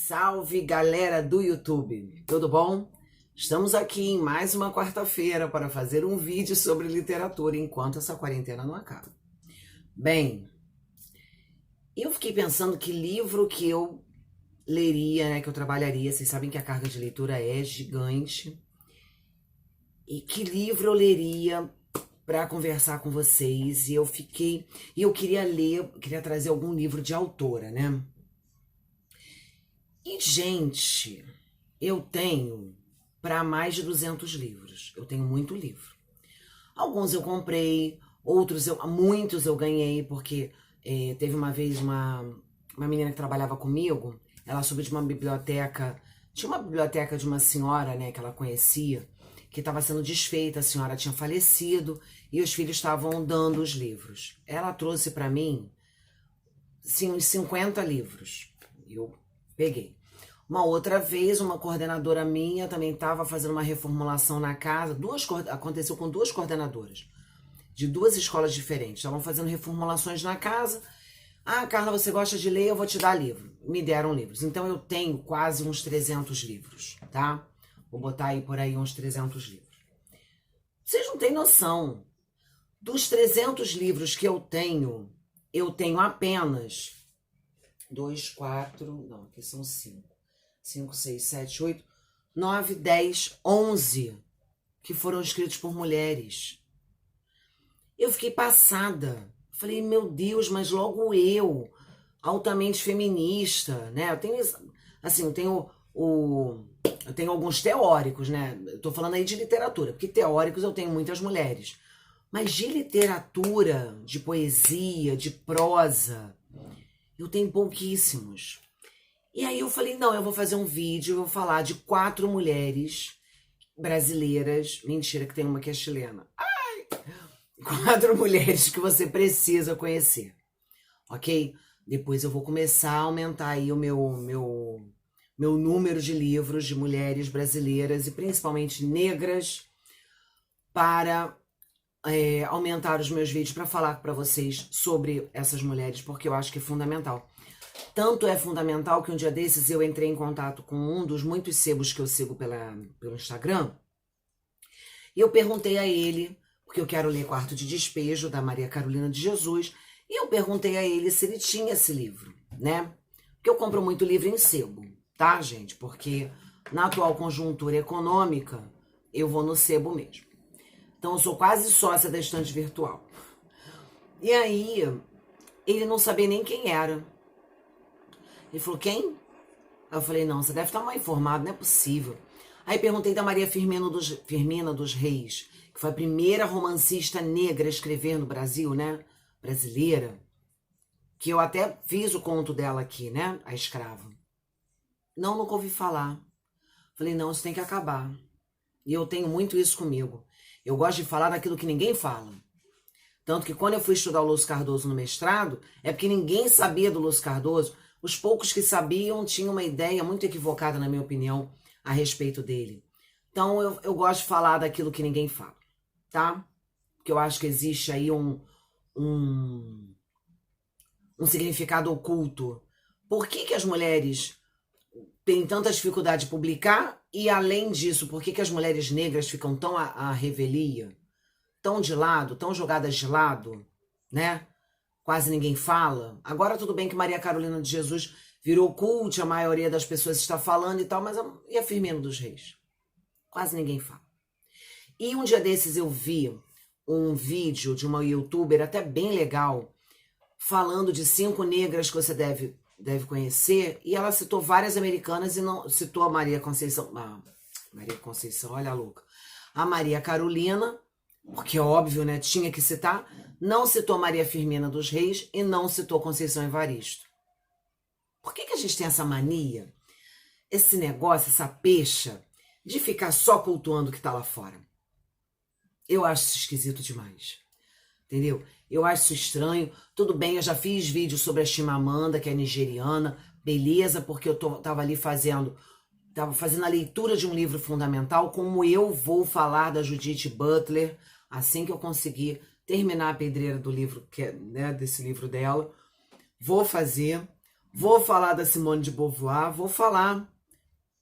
Salve, galera do YouTube, tudo bom? Estamos aqui em mais uma quarta-feira para fazer um vídeo sobre literatura enquanto essa quarentena não acaba. Bem, eu fiquei pensando que livro que eu leria, né, que eu trabalharia. Vocês sabem que a carga de leitura é gigante. E que livro eu leria para conversar com vocês? E eu queria trazer algum livro de autora, né? E, gente, eu tenho para mais de 200 livros. Eu tenho muito livro. Alguns eu comprei, muitos eu ganhei, porque teve uma vez uma menina que trabalhava comigo, ela soube de uma biblioteca, tinha uma biblioteca de uma senhora, né, que ela conhecia, que estava sendo desfeita, a senhora tinha falecido e os filhos estavam dando os livros. Ela trouxe para mim, sim, uns 50 livros. Eu peguei. Uma outra vez, uma coordenadora minha também estava fazendo uma reformulação na casa. Aconteceu com duas coordenadoras de duas escolas diferentes. Estavam fazendo reformulações na casa. Ah, Carla, você gosta de ler? Eu vou te dar livro. Me deram livros. Então eu tenho quase uns 300 livros, tá? Vou botar aí por aí uns 300 livros. Vocês não têm noção. Dos 300 livros que eu tenho apenas 2, 4, não, aqui são 5. 5, 6, 7, 8, 9, 10, 11 que foram escritos por mulheres. Eu fiquei passada. Falei, meu Deus, mas logo eu, altamente feminista, né? Eu tenho, assim, eu tenho alguns teóricos, né? Eu tô falando aí de literatura, porque teóricos eu tenho muitas mulheres. Mas de literatura, de poesia, de prosa, eu tenho pouquíssimos. E aí eu falei, não, eu vou fazer um vídeo, eu vou falar de 4 mulheres brasileiras. Mentira, que tem uma que é chilena. Ai! 4 mulheres que você precisa conhecer, ok? Depois eu vou começar a aumentar aí o meu número de livros de mulheres brasileiras e principalmente negras para aumentar os meus vídeos para falar para vocês sobre essas mulheres, porque eu acho que é fundamental. Tanto é fundamental que um dia desses eu entrei em contato com um dos muitos sebos que eu sigo pelo Instagram. E eu perguntei a ele, porque eu quero ler Quarto de Despejo, da Maria Carolina de Jesus, e eu perguntei a ele se ele tinha esse livro, né? Porque eu compro muito livro em sebo, tá, gente? Porque na atual conjuntura econômica, eu vou no sebo mesmo. Então eu sou quase sócia da estante virtual. E aí, ele não sabia nem quem era. Ele falou, quem? Aí eu falei, não, você deve estar mal informado, não é possível. Aí perguntei da Maria Firmina dos Reis, que foi a primeira romancista negra a escrever no Brasil, né? Brasileira. Que eu até fiz o conto dela aqui, né? A Escrava. Não, nunca ouvi falar. Falei, não, isso tem que acabar. E eu tenho muito isso comigo. Eu gosto de falar daquilo que ninguém fala. Tanto que quando eu fui estudar o Lúcio Cardoso no mestrado, é porque ninguém sabia do Lúcio Cardoso. Os poucos que sabiam tinham uma ideia muito equivocada, na minha opinião, a respeito dele. Então, eu gosto de falar daquilo que ninguém fala, tá? Porque eu acho que existe aí um significado oculto. Por que as mulheres têm tanta dificuldade de publicar? E, além disso, por que as mulheres negras ficam tão à revelia? Tão de lado, tão jogadas de lado, né? Quase ninguém fala. Agora tudo bem que Maria Carolina de Jesus virou cult, a maioria das pessoas está falando e tal, mas e a Firmina dos Reis? Quase ninguém fala. E um dia desses eu vi um vídeo de uma youtuber até bem legal, falando de 5 negras que você deve conhecer, e ela citou várias americanas e não citou a Maria Conceição. Maria Conceição, olha a louca. A Maria Carolina, porque é óbvio, né? Tinha que citar. Não citou Maria Firmina dos Reis e não citou Conceição Evaristo. Por que a gente tem essa mania, esse negócio, essa pecha, de ficar só cultuando o que tá lá fora? Eu acho isso esquisito demais. Entendeu? Eu acho isso estranho. Tudo bem, eu já fiz vídeo sobre a Chimamanda, que é nigeriana. Beleza, porque eu tava ali fazendo a leitura de um livro fundamental, como eu vou falar da Judith Butler, assim que eu conseguir terminar a pedreira do livro, né, desse livro dela. Vou fazer, Vou falar da Simone de Beauvoir, vou falar.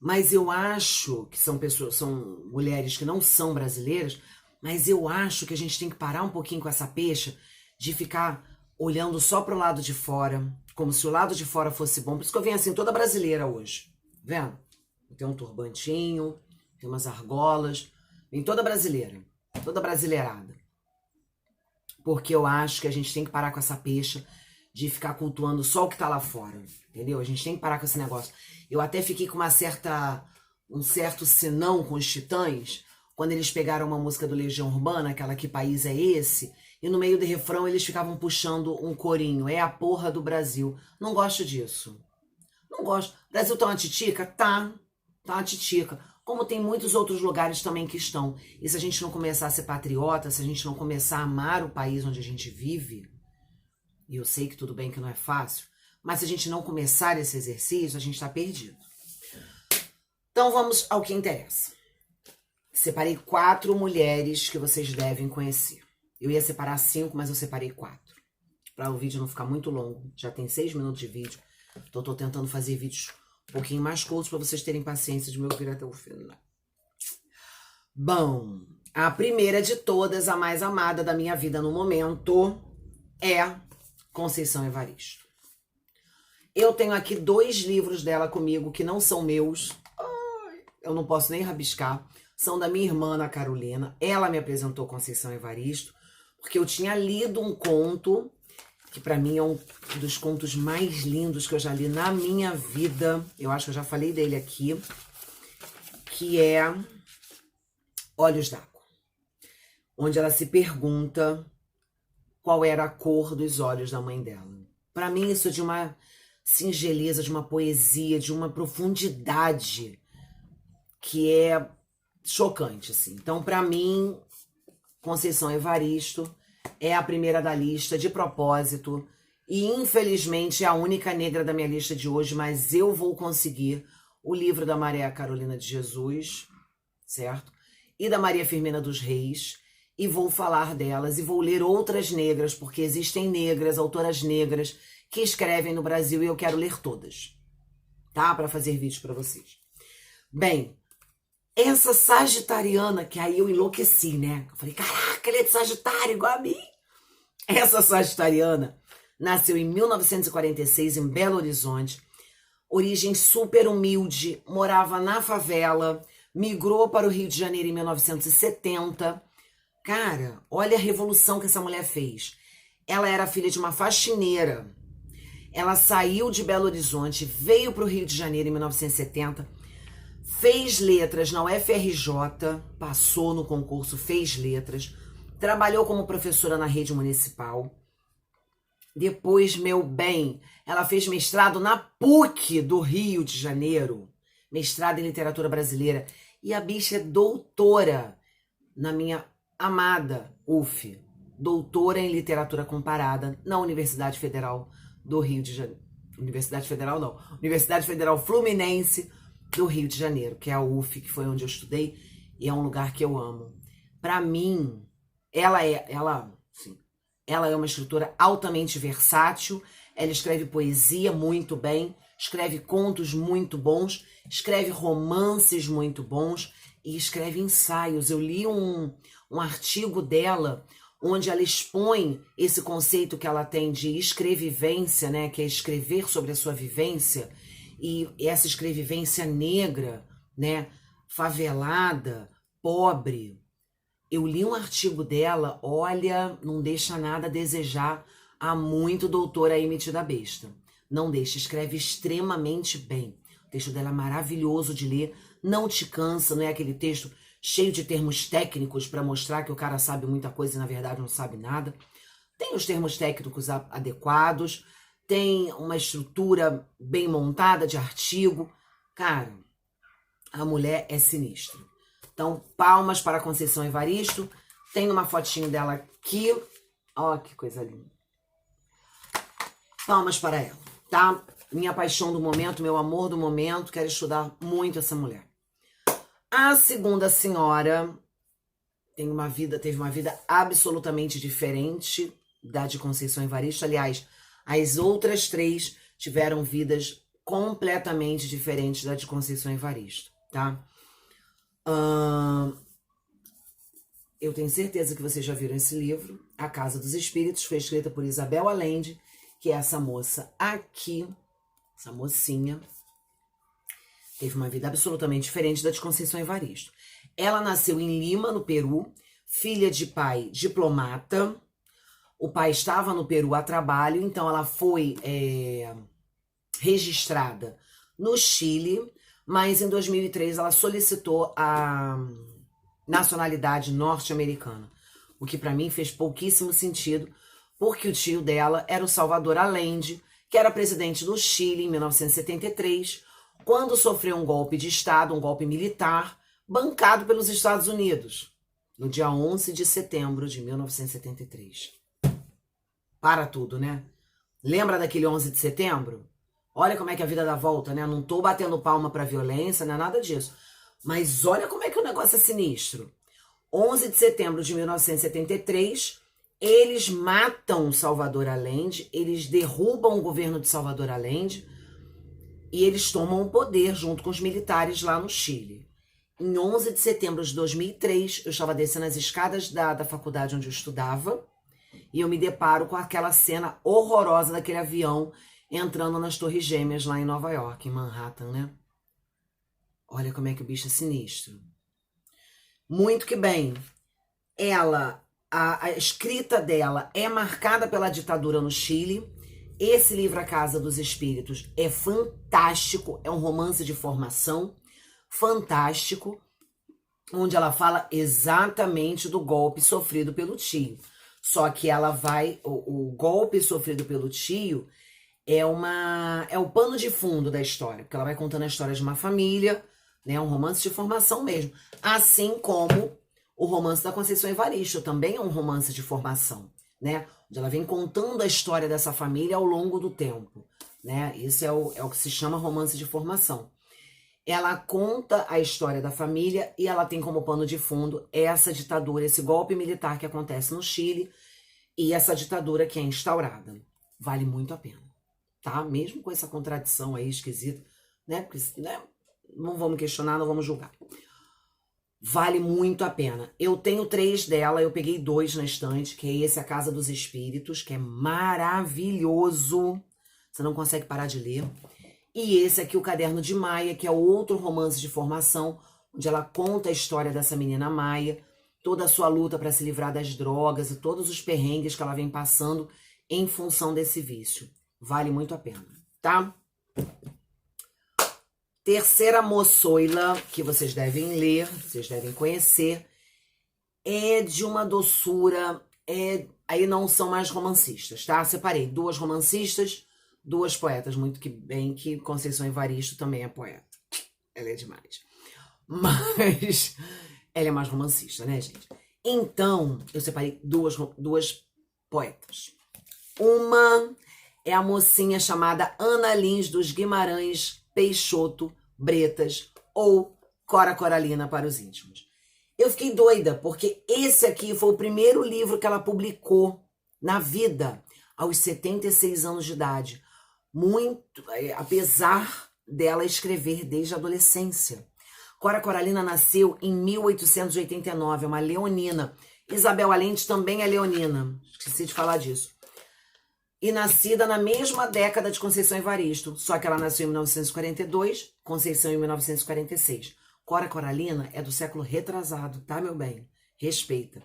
Mas eu acho que são pessoas, são mulheres que não são brasileiras, mas eu acho que a gente tem que parar um pouquinho com essa pecha de ficar olhando só pro lado de fora, como se o lado de fora fosse bom. Por isso que eu venho assim, toda brasileira hoje. Vendo? Tem um turbantinho, tem umas argolas, vem toda brasileira, toda brasileirada. Porque eu acho que a gente tem que parar com essa pecha de ficar cultuando só o que tá lá fora, entendeu? A gente tem que parar com esse negócio. Eu até fiquei com um certo senão com os Titãs, quando eles pegaram uma música do Legião Urbana, aquela Que País é Esse? E no meio do refrão eles ficavam puxando um corinho, é a porra do Brasil. Não gosto disso. Não gosto. Brasil tá uma titica? Tá uma titica. Como tem muitos outros lugares também que estão. E se a gente não começar a ser patriota, se a gente não começar a amar o país onde a gente vive, e eu sei que tudo bem que não é fácil, mas se a gente não começar esse exercício, a gente tá perdido. Então vamos ao que interessa. Separei 4 mulheres que vocês devem conhecer. Eu ia separar 5, mas eu separei 4. Para o vídeo não ficar muito longo. Já tem 6 minutos de vídeo. Então eu tô tentando fazer vídeos um pouquinho mais curtos para vocês terem paciência de me ouvir até o final. Bom, a primeira de todas, a mais amada da minha vida no momento, é Conceição Evaristo. Eu tenho aqui 2 livros dela comigo que não são meus. Eu não posso nem rabiscar. São da minha irmã, Ana Carolina. Ela me apresentou Conceição Evaristo, porque eu tinha lido um conto, que pra mim é um dos contos mais lindos que eu já li na minha vida. Eu acho que eu já falei dele aqui. Que é Olhos d'Água. Onde ela se pergunta qual era a cor dos olhos da mãe dela. Pra mim isso é de uma singeleza, de uma poesia, de uma profundidade que é chocante, assim. Então, pra mim, Conceição Evaristo é a primeira da lista, de propósito, e infelizmente é a única negra da minha lista de hoje, mas eu vou conseguir o livro da Maria Carolina de Jesus, certo? E da Maria Firmina dos Reis, e vou falar delas, e vou ler outras negras, porque existem negras, autoras negras, que escrevem no Brasil, e eu quero ler todas, tá? Para fazer vídeos para vocês. Bem, essa sagitariana, que aí eu enlouqueci, né? Eu falei, caraca, ele é de Sagitário, igual a mim. Essa sagitariana nasceu em 1946 em Belo Horizonte, origem super humilde, morava na favela, migrou para o Rio de Janeiro em 1970. Cara, olha a revolução que essa mulher fez. Ela era filha de uma faxineira. Ela saiu de Belo Horizonte, veio para o Rio de Janeiro em 1970, fez letras na UFRJ, passou no concurso, fez letras, trabalhou como professora na rede municipal. Depois, meu bem, ela fez mestrado na PUC do Rio de Janeiro, mestrado em literatura brasileira. E a bicha é doutora na minha amada UF, doutora em literatura comparada na Universidade Federal do Rio de Janeiro. Universidade Federal não, Universidade Federal Fluminense do Rio de Janeiro, que é a UF, que foi onde eu estudei, e é um lugar que eu amo. Para mim, ela é uma escritora altamente versátil, ela escreve poesia muito bem, escreve contos muito bons, escreve romances muito bons e escreve ensaios. Eu li um artigo dela onde ela expõe esse conceito que ela tem de escrevivência, né, que é escrever sobre a sua vivência, e essa escrevivência negra, né, favelada, pobre. Eu li um artigo dela, olha, não deixa nada a desejar a muito doutora aí metida besta. Não deixa, escreve extremamente bem. O texto dela é maravilhoso de ler, não te cansa, não é aquele texto cheio de termos técnicos para mostrar que o cara sabe muita coisa e na verdade não sabe nada. Tem os termos técnicos adequados, tem uma estrutura bem montada de artigo. Cara, a mulher é sinistra. Então, palmas para a Conceição Evaristo. Tem uma fotinho dela aqui. Ó, que coisa linda. Palmas para ela, tá? Minha paixão do momento, meu amor do momento. Quero estudar muito essa mulher. A segunda senhora teve uma vida absolutamente diferente da de Conceição Evaristo. Aliás, as outras 3 tiveram vidas completamente diferentes da de Conceição Evaristo, tá? Eu tenho certeza que vocês já viram esse livro, A Casa dos Espíritos, foi escrita por Isabel Allende, que é essa moça aqui, essa mocinha, teve uma vida absolutamente diferente da de Conceição Evaristo. Ela nasceu em Lima, no Peru, filha de pai diplomata. O pai estava no Peru a trabalho, então ela foi registrada no Chile, mas em 2003 ela solicitou a nacionalidade norte-americana, o que para mim fez pouquíssimo sentido, porque o tio dela era o Salvador Allende, que era presidente do Chile em 1973, quando sofreu um golpe de Estado, um golpe militar, bancado pelos Estados Unidos, no dia 11 de setembro de 1973. Para tudo, né? Lembra daquele 11 de setembro? Olha como é que a vida dá volta, né? Não tô batendo palma pra violência, não é nada disso. Mas olha como é que o negócio é sinistro. 11 de setembro de 1973, eles matam Salvador Allende, eles derrubam o governo de Salvador Allende e eles tomam o poder junto com os militares lá no Chile. Em 11 de setembro de 2003, eu estava descendo as escadas da faculdade onde eu estudava e eu me deparo com aquela cena horrorosa daquele avião entrando nas Torres Gêmeas lá em Nova York, em Manhattan, né? Olha como é que o bicho é sinistro. Muito que bem. Ela, a escrita dela é marcada pela ditadura no Chile. Esse livro, A Casa dos Espíritos, é fantástico. É um romance de formação fantástico, onde ela fala exatamente do golpe sofrido pelo tio. Só que ela vai... O golpe sofrido pelo tio é o pano de fundo da história, porque ela vai contando a história de uma família, né, um romance de formação mesmo, assim como o romance da Conceição Evaristo, também é um romance de formação, né, onde ela vem contando a história dessa família ao longo do tempo, né, isso é o que se chama romance de formação. Ela conta a história da família e ela tem como pano de fundo essa ditadura, esse golpe militar que acontece no Chile e essa ditadura que é instaurada. Vale muito a pena. Tá? Mesmo com essa contradição aí esquisita, né? Porque, né? Não vamos questionar, não vamos julgar. Vale muito a pena. Eu tenho 3 dela, eu peguei 2 na estante, que é esse A Casa dos Espíritos, que é maravilhoso. Você não consegue parar de ler. E esse aqui, O Caderno de Maia, que é outro romance de formação, onde ela conta a história dessa menina Maia, toda a sua luta para se livrar das drogas e todos os perrengues que ela vem passando em função desse vício. Vale muito a pena, tá? Terceira moçoila que vocês devem ler, vocês devem conhecer, é de uma doçura, aí não são mais romancistas, tá? Separei 2 romancistas, 2 poetas, muito que bem que Conceição Evaristo também é poeta. Ela é demais. Mas ela é mais romancista, né, gente? Então, eu separei duas poetas. Uma é a mocinha chamada Ana Lins dos Guimarães Peixoto Bretas, ou Cora Coralina para os íntimos. Eu fiquei doida, porque esse aqui foi o primeiro livro que ela publicou na vida, aos 76 anos de idade. Muito, apesar dela escrever desde a adolescência. Cora Coralina nasceu em 1889, é uma leonina. Isabel Allende também é leonina, esqueci de falar disso. E nascida na mesma década de Conceição Evaristo, só que ela nasceu em 1942, Conceição em 1946. Cora Coralina é do século retrasado, tá, meu bem? Respeita.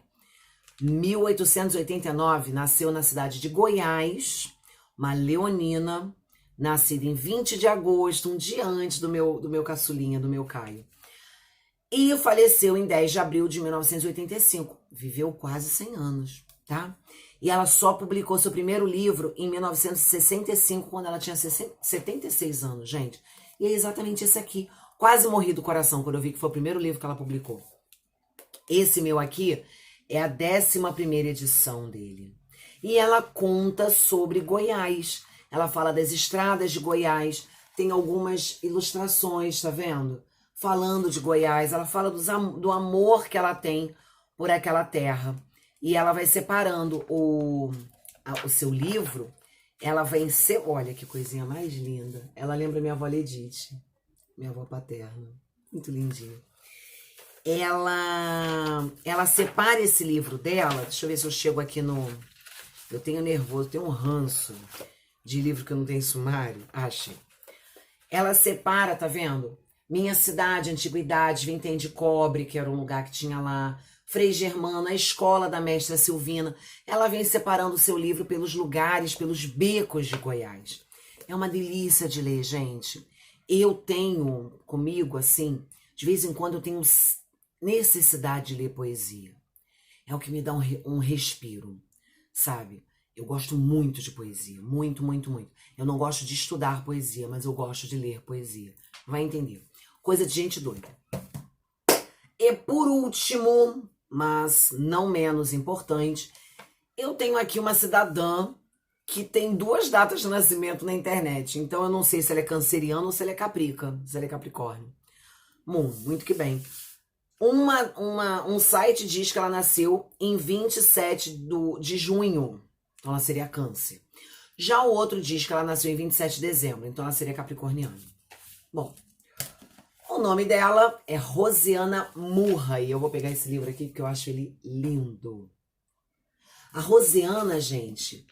1889, nasceu na cidade de Goiás, uma leonina, nascida em 20 de agosto, um dia antes do meu caçulinha, do meu Caio. E faleceu em 10 de abril de 1985. Viveu quase 100 anos, tá? E ela só publicou seu primeiro livro em 1965, quando ela tinha 76 anos, gente. E é exatamente esse aqui. Quase morri do coração quando eu vi que foi o primeiro livro que ela publicou. Esse meu aqui é a 11ª edição dele. E ela conta sobre Goiás. Ela fala das estradas de Goiás. Tem algumas ilustrações, tá vendo? Falando de Goiás. Ela fala do amor que ela tem por aquela terra. E ela vai separando o seu livro Ela vai ser, olha que coisinha mais linda. Ela lembra minha avó Ledite, minha avó paterna. Muito lindinha. Ela separa esse livro dela. Deixa eu ver se eu chego aqui no... Eu tenho nervoso, tenho um ranço de livro que eu não tenho sumário. Achei. Ela separa, tá vendo? Minha Cidade, Antiguidade, Vintém de Cobre, que era um lugar que tinha lá. Frei Germano, a escola da mestra Silvina. Ela vem separando o seu livro pelos lugares, pelos becos de Goiás. É uma delícia de ler, gente. Eu tenho comigo, assim, de vez em quando eu tenho necessidade de ler poesia. É o que me dá um respiro, sabe? Eu gosto muito de poesia, muito, muito, muito. Eu não gosto de estudar poesia, mas eu gosto de ler poesia. Vai entender. Coisa de gente doida. E por último, mas não menos importante, eu tenho aqui uma cidadã que tem 2 datas de nascimento na internet. Então eu não sei se ela é canceriana ou se ela é caprica, se ela é capricórnio. Muito que bem. Um site diz que ela nasceu em 27 de junho. Então ela seria câncer. Já o outro diz que ela nasceu em 27 de dezembro. Então ela seria capricorniana. Bom, o nome dela é Rosiana Murray. E eu vou pegar esse livro aqui porque eu acho ele lindo. A Rosiana, gente,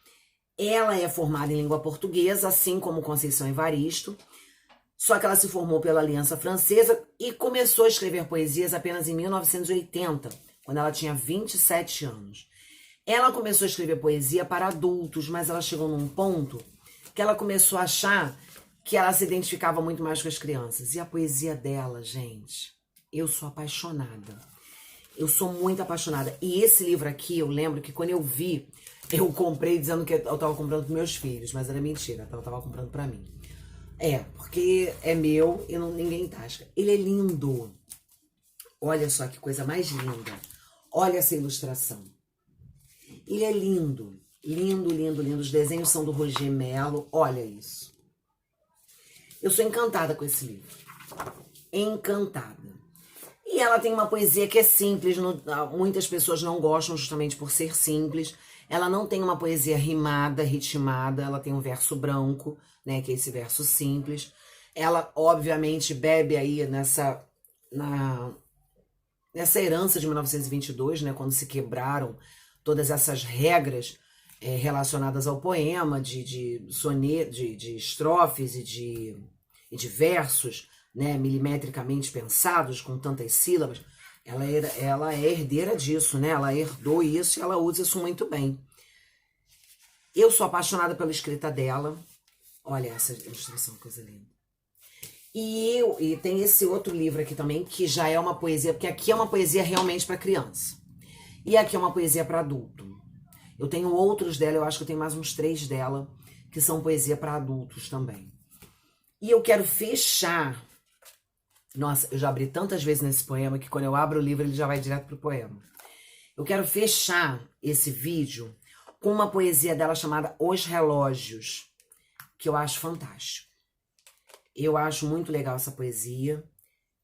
ela é formada em língua portuguesa, assim como Conceição Evaristo. Só que ela se formou pela Aliança Francesa e começou a escrever poesias apenas em 1980, quando ela tinha 27 anos. Ela começou a escrever poesia para adultos, mas ela chegou num ponto que ela começou a achar que ela se identificava muito mais com as crianças. E a poesia dela, gente, eu sou apaixonada. Eu sou muito apaixonada. E esse livro aqui, eu lembro que quando eu vi, eu comprei dizendo que eu tava comprando para meus filhos, mas era mentira, eu tava comprando para mim. Porque é meu e ninguém tasca. Ele é lindo. Olha só que coisa mais linda. Olha essa ilustração. Ele é lindo. Lindo, lindo, lindo. Os desenhos são do Roger Mello. Olha isso. Eu sou encantada com esse livro. Encantada. E ela tem uma poesia que é simples. Muitas pessoas não gostam justamente por ser simples. Ela não tem uma poesia rimada, ritmada. Ela tem um verso branco, né, que é esse verso simples. Ela, obviamente, bebe aí nessa herança de 1922, né, quando se quebraram todas essas regras relacionadas ao poema, de estrofes e de versos, né, milimetricamente pensados, com tantas sílabas. Ela é herdeira disso, né? Ela herdou isso e ela usa isso muito bem. Eu sou apaixonada pela escrita dela. Olha essa ilustração, coisa linda. E tem esse outro livro aqui também, que já é uma poesia, porque aqui é uma poesia realmente para criança. E aqui é uma poesia para adulto. Eu tenho outros dela, eu acho que eu tenho mais uns 3 dela, que são poesia para adultos também. E eu quero fechar... Nossa, eu já abri tantas vezes nesse poema que quando eu abro o livro ele já vai direto pro poema. Eu quero fechar esse vídeo com uma poesia dela chamada Os Relógios, que eu acho fantástico. Eu acho muito legal essa poesia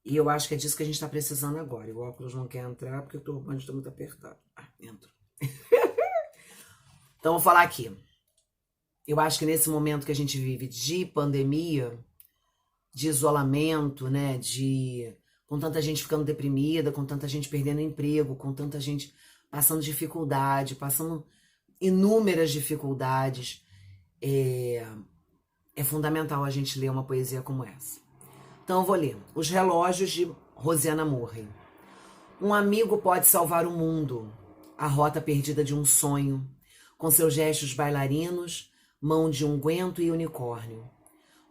e eu acho que é disso que a gente tá precisando agora. E o óculos não quer entrar porque o turbante tá muito apertado. Entra. Então, vou falar aqui. Eu acho que nesse momento que a gente vive de pandemia, de isolamento, né, com tanta gente ficando deprimida, com tanta gente perdendo emprego, com tanta gente passando dificuldade, passando inúmeras dificuldades, é fundamental a gente ler uma poesia como essa. Então eu vou ler Os Relógios, de Rosiana Murray. Um amigo pode salvar o mundo, a rota perdida de um sonho, com seus gestos bailarinos, mão de unguento e unicórnio.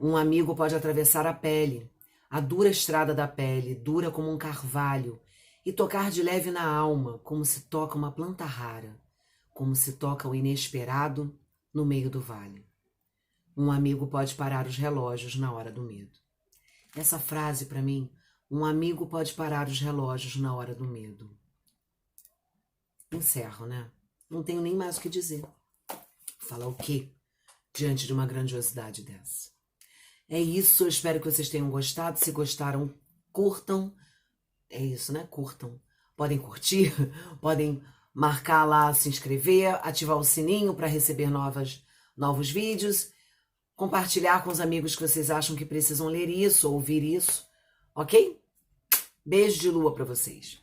Um amigo pode atravessar a pele, a dura estrada da pele, dura como um carvalho, e tocar de leve na alma, como se toca uma planta rara, como se toca o inesperado no meio do vale. Um amigo pode parar os relógios na hora do medo. Essa frase, para mim, um amigo pode parar os relógios na hora do medo. Encerro, né? Não tenho nem mais o que dizer. Falar o quê diante de uma grandiosidade dessa? É isso, eu espero que vocês tenham gostado. Se gostaram, curtam. É isso, né? Curtam. Podem curtir, podem marcar lá, se inscrever, ativar o sininho para receber novas novos vídeos, compartilhar com os amigos que vocês acham que precisam ler isso, ouvir isso, ok? Beijo de lua pra vocês.